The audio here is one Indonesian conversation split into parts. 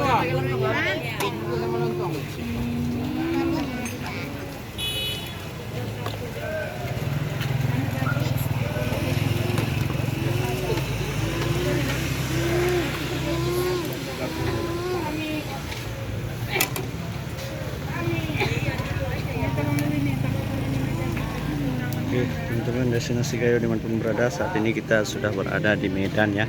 Oke teman-teman, destinasi Gayo dimanapun berada, saat ini kita sudah berada di Medan ya,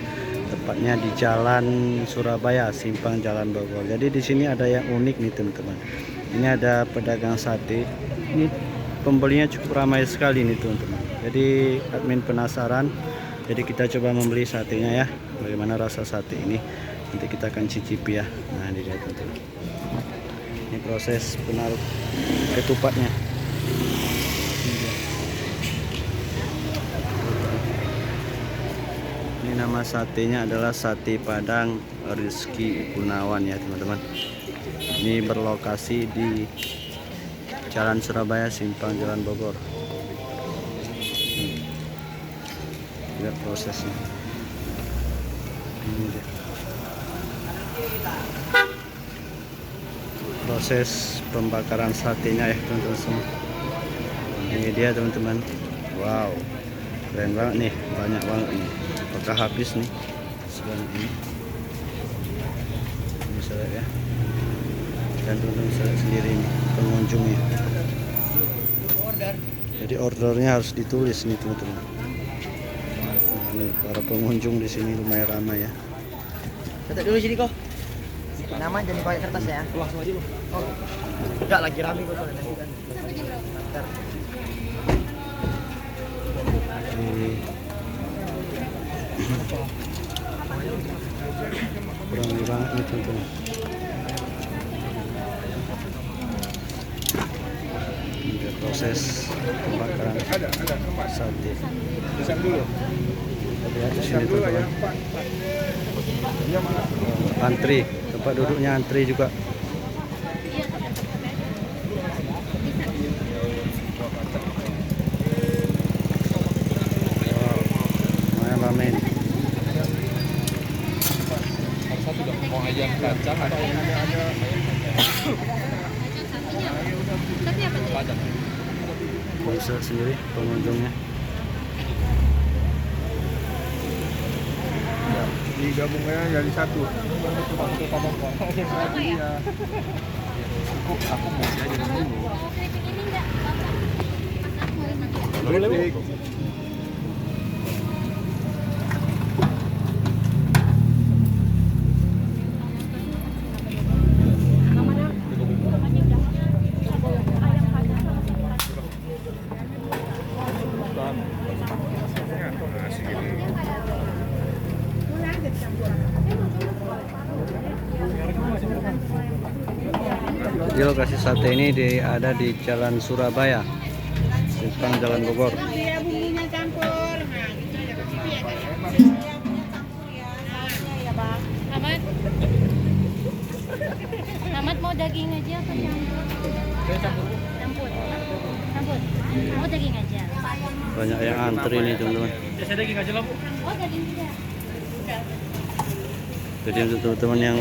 tepatnya di Jalan Surabaya, simpang Jalan Bogor. Jadi di sini ada yang unik nih teman-teman. Ini ada pedagang sate. Ini pembelinya cukup ramai sekali nih teman-teman. Jadi admin penasaran, jadi kita coba membeli satenya ya. Bagaimana rasa sate ini? Nanti kita akan cicipi ya. Nah ini dia teman-teman. Ini proses penaruh ketupatnya. Ini nama satenya adalah Sate Padang Rizky Gunawan ya teman-teman. Ini berlokasi di Jalan Surabaya, simpang Jalan Bogor. Lihat prosesnya. Ini dia. Proses pembakaran satenya ya teman-teman semua. Ini dia teman-teman. Wow, keren banget nih, banyak banget nih. Apakah habis nih sebanyak ini? Bisa lihat ya. Dan teman-teman bisa lihat sendiri nih pengunjungnya. Jadi ordernya harus ditulis nih teman-teman. Nah, nih para pengunjung di sini lumayan ramai ya. Catat dulu sini kok. Nama jadi pakai kertas ya. Langsung aja lu. Oh. Enggak lagi rame kok soalnya nanti kan. Bentar. Kurang banget nih teman-teman. Ini proses pembakaran sate. Lihat di sini teman-teman. Antri, tempat duduknya antri juga. Wow, lumayan ramai nih. Mau ayam kacang ada Padang. Bisa sendiri pengunjungnya. Ya, digabungnya jadi satu. Iya. Aku mau aja dulu. Boleh. Jadi lokasi sate ini ada di Jalan Surabaya, simpang Jalan Bogor. Dia bumbunya campur. Amat. Amat mau daging aja apa campur? Campur. Campur. Mau daging aja. Banyak yang antri nih teman-teman. Saya daging aja lah, Bu. Oh, daging juga. Jadi untuk teman-teman yang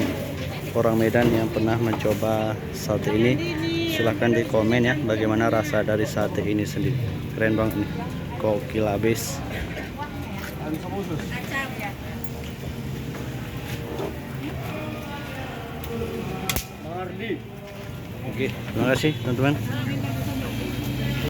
orang Medan yang pernah mencoba sate ini, silahkan di komen ya bagaimana rasa dari sate ini sendiri. Keren banget nih, gokil habis. Oke, terima kasih teman-teman.